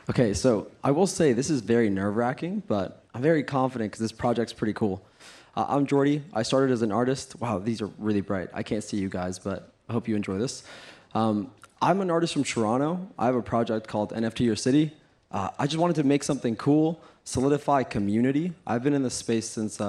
Okay, so I will say this is very nerve-wracking, but I'm very confident because this project's pretty cool. I'm Jordi. I started as an artist. Wow, these are really bright. I can't see you guys, but I hope you enjoy this. I'm an artist from Toronto. I have a project called NFT Your City. I just wanted to make something cool, solidify community. I've been in this space since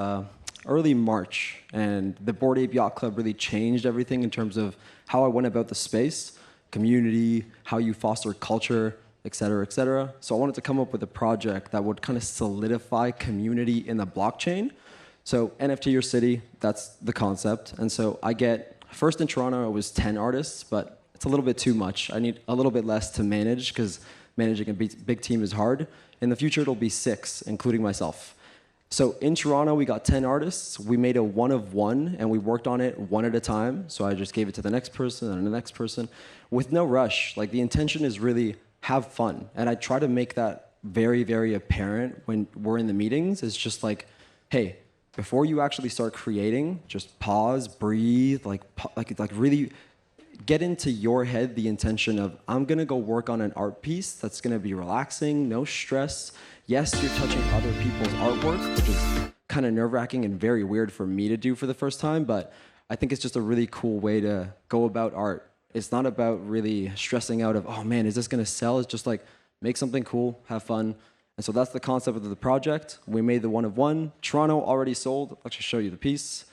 early March, and the Bored Ape Yacht Club really changed everything in terms of how I went about the space, community, how you foster culture, et cetera, et cetera. So I wanted to come up with a project that would kind of solidify community in the blockchain. So NFT Your City, that's the concept. And so I get, first in Toronto, it was 10 artists, but it's a little bit too much. I need a little bit less to manage because managing a big team is hard. In the future, it'll be 6, including myself. So in Toronto, we got 10 artists. We made a one of one, and we worked on it one at a time. So I just gave it to the next person and the next person with no rush. Like the intention is really have fun. And I try to make that very, very apparent when we're in the meetings. It's just like, hey, before you actually start creating, just pause, breathe, like really get into your head the intention of, I'm gonna go work on an art piece that's gonna be relaxing, no stress. Yes, you're touching other people's artwork, which is kind of nerve-wracking and very weird for me to do for the first time, but I think it's just a really cool way to go about art. It's not about really stressing out of, oh man, is this gonna sell? It's just like, make something cool, have fun. And so that's the concept of the project. We made the one of one. Toronto already sold. I'll just show you the piece.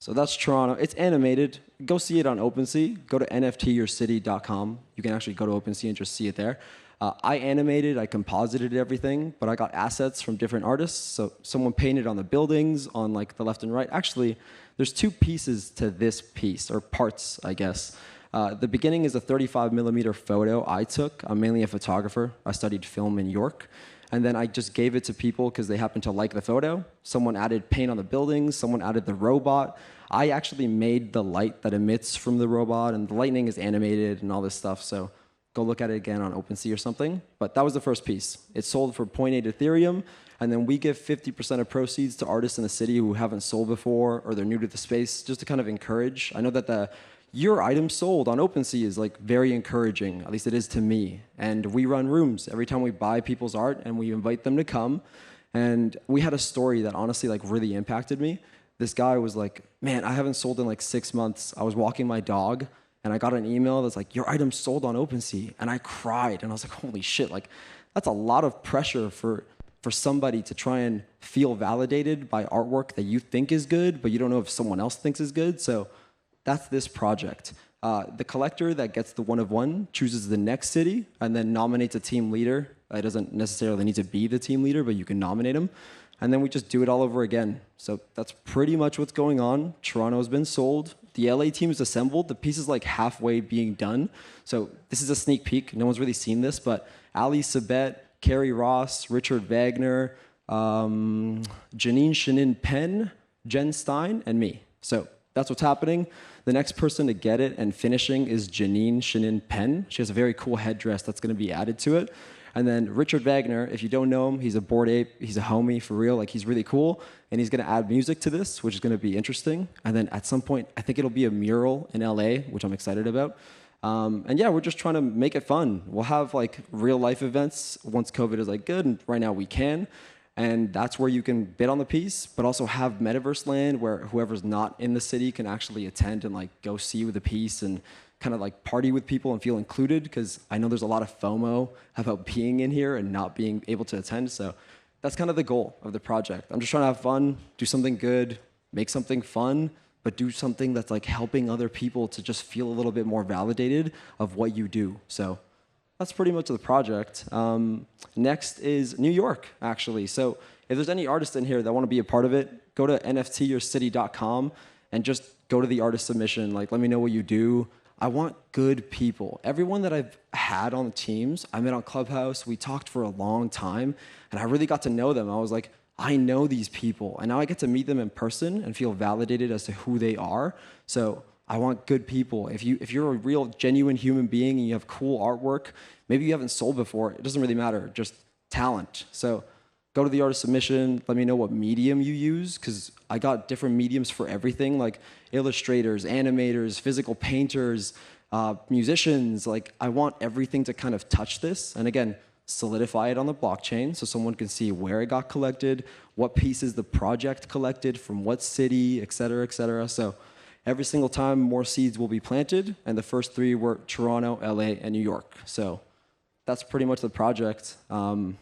So that's Toronto. It's animated. Go see it on OpenSea. Go to NFTyourcity.com. You can actually go to OpenSea and just see it there. I animated, I composited everything, but I got assets from different artists. So someone painted on the buildings on like the left and right. Actually, there's 2 pieces to this piece, or parts, I guess. The beginning is a 35mm photo I took. I'm mainly a photographer. I studied film in York. And then I just gave it to people because they happened to like the photo. Someone added paint on the buildings. Someone added the robot. I actually made the light that emits from the robot, and the lightning is animated and all this stuff. So go look at it again on OpenSea or something. But that was the first piece. It sold for 0.8 Ethereum. And then we give 50% of proceeds to artists in the city who haven't sold before or they're new to the space, just to kind of encourage. I know that your item sold on OpenSea is like very encouraging, at least it is to me. And we run rooms every time we buy people's art and we invite them to come. And we had a story that honestly like really impacted me. This guy was like, man, I haven't sold in like 6 months. I was walking my dog and I got an email that's like, your item sold on OpenSea. And I cried and I was like, holy shit, like that's a lot of pressure for somebody to try and feel validated by artwork that you think is good, but you don't know if someone else thinks is good. So that's this project. The collector that gets the one of one chooses the next city and then nominates a team leader. It doesn't necessarily need to be the team leader, but you can nominate him. And then we just do it all over again. So that's pretty much what's going on. Toronto's been sold. The LA team is assembled. The piece is like halfway being done. So this is a sneak peek. No one's really seen this, but Ali Sabet, Carrie Ross, Richard Wagner, Janine Shinin Penn, Jen Stein, and me. So that's what's happening. The next person to get it and finishing is Janine Shinin Penn. She has a very cool headdress that's going to be added to it. And then Richard Wagner, if you don't know him, he's a Bored Ape. He's a homie for real. Like he's really cool. And he's going to add music to this, which is going to be interesting. And then at some point, I think it'll be a mural in LA, which I'm excited about. And yeah, we're just trying to make it fun. We'll have like real life events once COVID is like good. And right now we can. And that's where you can bid on the piece, but also have metaverse land where whoever's not in the city can actually attend and like go see the piece and kind of like party with people and feel included, because I know there's a lot of FOMO about being in here and not being able to attend. So that's kind of the goal of the project. I'm just trying to have fun, do something good, make something fun, but do something that's like helping other people to just feel a little bit more validated of what you do. So that's pretty much the project. Next is New York, actually. So if there's any artists in here that want to be a part of it, go to NFTyourcity.com and just go to the artist submission. Like, let me know what you do. I want good people. Everyone that I've had on the teams, I met on Clubhouse. We talked for a long time, and I really got to know them. I was like, I know these people, and now I get to meet them in person and feel validated as to who they are. So I want good people. If you're a real, genuine human being and you have cool artwork, maybe you haven't sold before, it doesn't really matter, just talent. So go to the artist submission, let me know what medium you use, because I got different mediums for everything, like illustrators, animators, physical painters, musicians. Like I want everything to kind of touch this. And again, solidify it on the blockchain so someone can see where it got collected, what pieces the project collected, from what city, et cetera, et cetera. So every single time more seeds will be planted, and the first 3 were Toronto, LA, and New York. So that's pretty much the project. Can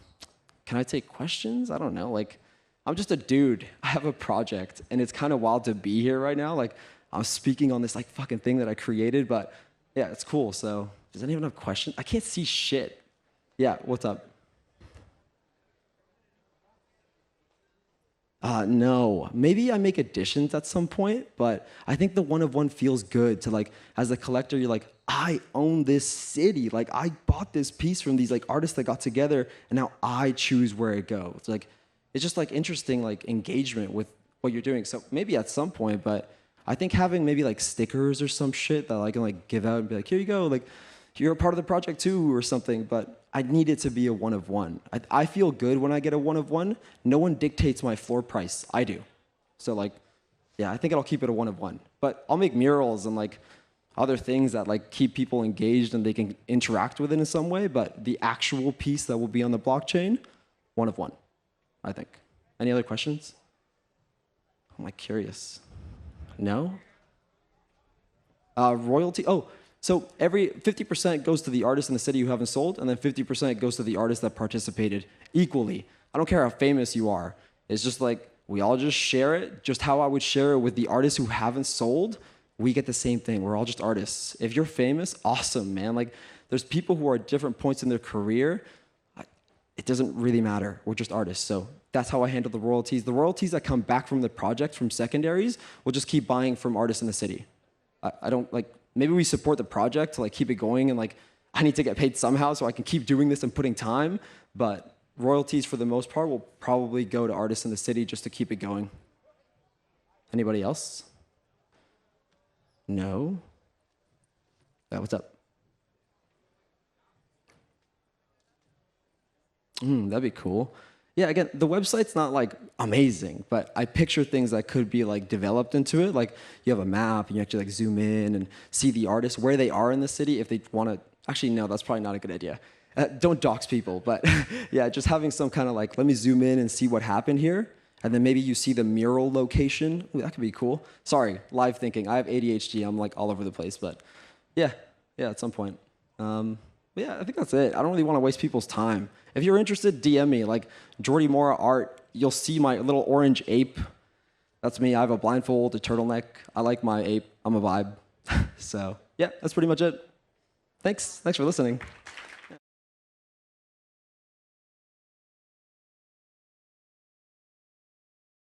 I take questions? I don't know. Like, I'm just a dude. I have a project, and it's kind of wild to be here right now. Like, I'm speaking on this like fucking thing that I created, but yeah, it's cool. So does anyone have questions? I can't see shit. Yeah, what's up? No. Maybe I make additions at some point, but I think the one of one feels good to like, as a collector, you're like, I own this city. Like, I bought this piece from these like artists that got together, and now I choose where it goes. Like, it's just like interesting like engagement with what you're doing. So maybe at some point, but I think having maybe like stickers or some shit that I can like give out and be like, here you go, like you're a part of the project too or something, but I need it to be a one of one. I feel good when I get a one of one. No one dictates my floor price, I do. So like, yeah, I think I'll keep it a one of one. But I'll make murals and like other things that like keep people engaged and they can interact with it in some way, but the actual piece that will be on the blockchain, one of one, I think. Any other questions? I'm like curious. No? Royalty, oh, so every 50% goes to the artist in the city who haven't sold, and then 50% goes to the artist that participated equally. I don't care how famous you are. It's just like, we all just share it, just how I would share it with the artists who haven't sold. We get the same thing. We're all just artists. If you're famous, awesome, man. Like, there's people who are at different points in their career. It doesn't really matter. We're just artists. So that's how I handle the royalties. The royalties that come back from the project, from secondaries, we'll just keep buying from artists in the city. I don't, like, maybe we support the project to like keep it going, and like I need to get paid somehow so I can keep doing this and putting time, but royalties for the most part will probably go to artists in the city just to keep it going. Anybody else? No? What's up? That'd be cool. Yeah, again, the website's not like amazing, but I picture things that could be like developed into it. Like you have a map and you actually like zoom in and see the artists, where they are in the city if they want to. Actually, no, that's probably not a good idea. Don't dox people, but yeah, just having some kind of like, let me zoom in and see what happened here. And then maybe you see the mural location. Ooh, that could be cool. Sorry, live thinking. I have ADHD. I'm like all over the place, but yeah, at some point. But yeah, I think that's it. I don't really want to waste people's time. If you're interested, DM me. Like Jordi Mora Art, you'll see my little orange ape. That's me. I have a blindfold, a turtleneck. I like my ape. I'm a vibe. So yeah, that's pretty much it. Thanks for listening.